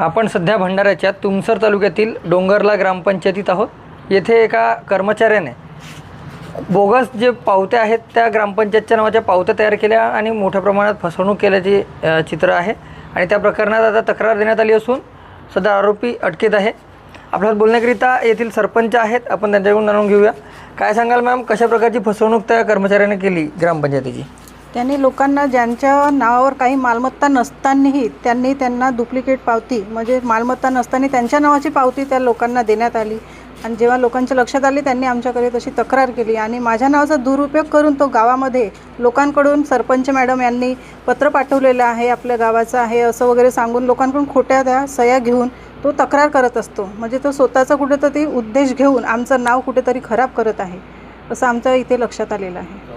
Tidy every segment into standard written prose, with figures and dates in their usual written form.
आपण सध्या भंडाऱ्याच्या तुमसर तालुक्यातील डोंगरला ग्रामपंचायतीत आहोत। येथे एका कर्मचाऱ्याने बोगस जे पावत्या आहेत त्या ग्रामपंचायतच्या नावाच्या पावत्या तयार केल्या आणि मोठ्या प्रमाणात फसवणूक केल्याचे चित्र आहे आणि त्या प्रकरणात आता तक्रार देण्यात आली असून सदर आरोपी अटकेत आहे। आपल्याला बोलण्याकरिता येथील सरपंच आहेत, आपण त्यांच्याकडून जाणून घेऊया। काय सांगाल मॅम, कशा प्रकारची फसवणूक त्या कर्मचाऱ्याने केली ग्रामपंचायतीची? त्यांनी लोकांना ज्यांच्या नावावर काही मालमत्ता नसतानाही त्यांना डुप्लिकेट पावती म्हणजे मालमत्ता नसताना त्यांच्या नावाची पावती त्या लोकांना देण्यात आली आणि जेव्हा लोकांच्या लक्षात आली त्यांनी आमच्याकडे तशी तक्रार केली आणि माझ्या नावाचा दुरुपयोग करून तो गावामध्ये लोकांकडून सरपंच मॅडम यांनी पत्र पाठवलेलं आहे, आपल्या गावाचं आहे असं वगैरे सांगून लोकांकडून खोट्या त्या सह्या घेऊन तो तक्रार करत असतो। म्हणजे तो स्वतःचा कुठेतरी उद्देश घेऊन आमचं नाव कुठेतरी खराब करत आहे असं आमच्या इथे लक्षात आलेलं आहे।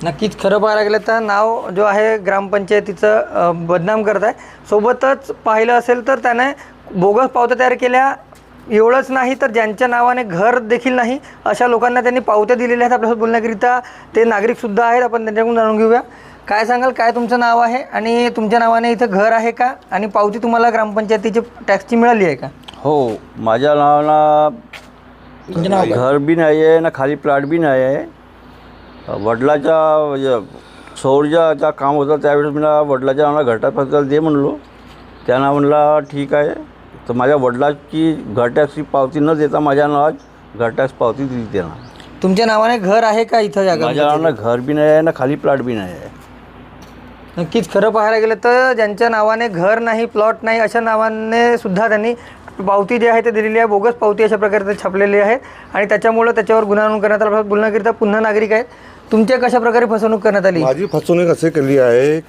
नक्कीच खरं पाहायला गेलं तर नाव जो आहे ग्रामपंचायतीचं बदनाम करत आहे। सोबतच पाहिलं असेल तर त्याने बोगस पावत्या तयार केल्या, एवढंच नाही तर ज्यांच्या नावाने घर देखील नाही अशा लोकांना त्यांनी पावत्या दिलेल्या आहेत। आपल्यासोबत बोलण्याकरिता ते नागरिकसुद्धा आहेत, आपण त्यांच्याकडून जाणून घेऊया। काय सांगाल, काय तुमचं नाव आहे आणि तुमच्या नावाने इथं घर आहे का आणि पावती तुम्हाला ग्रामपंचायतीची टॅक्सची मिळाली आहे का? हो, माझ्या नावानं घर बी नाही आहे ना खाली प्लॉट बी नाही आहे। वडिलाच्या सौरजाचा काम होतं त्यावेळेस मला वडिलाच्या नावाला घरटॅक्स दे म्हणलो, त्यांना म्हणला ठीक आहे। तर माझ्या वडिलाची घरटॅक्सची पावती न देता माझ्या नावात घरटॅक्स पावती दिली त्यांना। तुमच्या नावाने घर आहे का इथं जागा? माझ्या नावानं घर बी नाही आहे ना खाली प्लॉट बी नाही आहे। नक्कीच खरं पाहायला गेलं तर ज्यांच्या नावाने घर नाही, प्लॉट नाही अशा नावाने सुद्धा त्यांनी पावती जी आहे ते दिलेली आहे, बोगस पावती अशा प्रकारे छापलेली आहे आणि त्याच्यामुळे त्याच्यावर गुन्हा नोंद करण्यात आला। बोलण्याकरिता पुन्हा नागरिक आहेत, तुमच्या कशा प्रकारे फसवणूक करण्यात आली? माझी फसवणूक असे केली आहे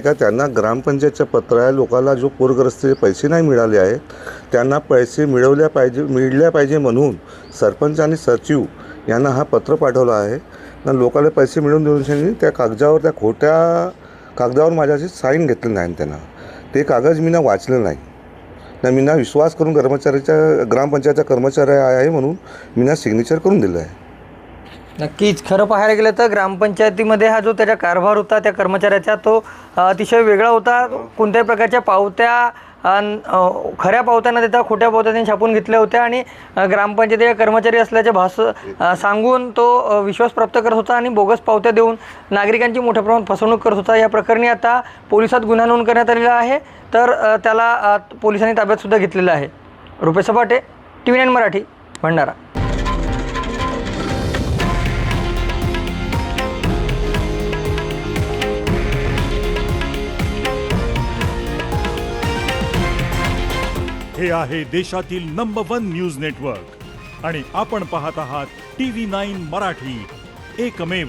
की त्यांना ग्रामपंचायतचं पत्र आहे, लोकांना जो पूरग्रस्त पैसे नाही मिळाले आहेत त्यांना पैसे मिळल्या पाहिजे म्हणून सरपंच आणि सचिव यांना हा पत्र पाठवला आहे ना। लोकांना पैसे मिळवून देऊन त्या कागदावर त्या खोट्या कागदावर माझ्याशी साईन घेतली नाही त्यांना। ते कागद मी वाचलं नाही ना, मी विश्वास करून ग्रामपंचायतचा कर्मचारी आहे म्हणून मी सिग्नेचर करून दिलं आहे। नक्कीच खरं पाहायला गेलं तर ग्रामपंचायतीमध्ये हा जो त्याचा कारभार होता त्या कर्मचाऱ्याचा तो अतिशय वेगळा होता। कोणत्याही प्रकारच्या पावत्या खऱ्या पावत्या न देता खोट्या पावत्या त्यांनी छापून घेतल्या होत्या आणि ग्रामपंचायतीचे कर्मचारी असल्याचे सांगून तो विश्वास प्राप्त करत होता आणि बोगस पावत्या देऊन नागरिकांची मोठ्या प्रमाणात फसवणूक करत होता। या प्रकरणी आता पोलिसात गुन्हा नोंद करण्यात आलेला आहे, तर त्याला पोलिसांनी ताब्यातसुद्धा घेतलेलं आहे। रुपेश सपाटे, TV9 मराठी, भंडारा। हे आहे देशातील नंबर 1 न्यूज नेटवर्क आणि आपण पाहत आहात TV9 मराठी, एकमेव।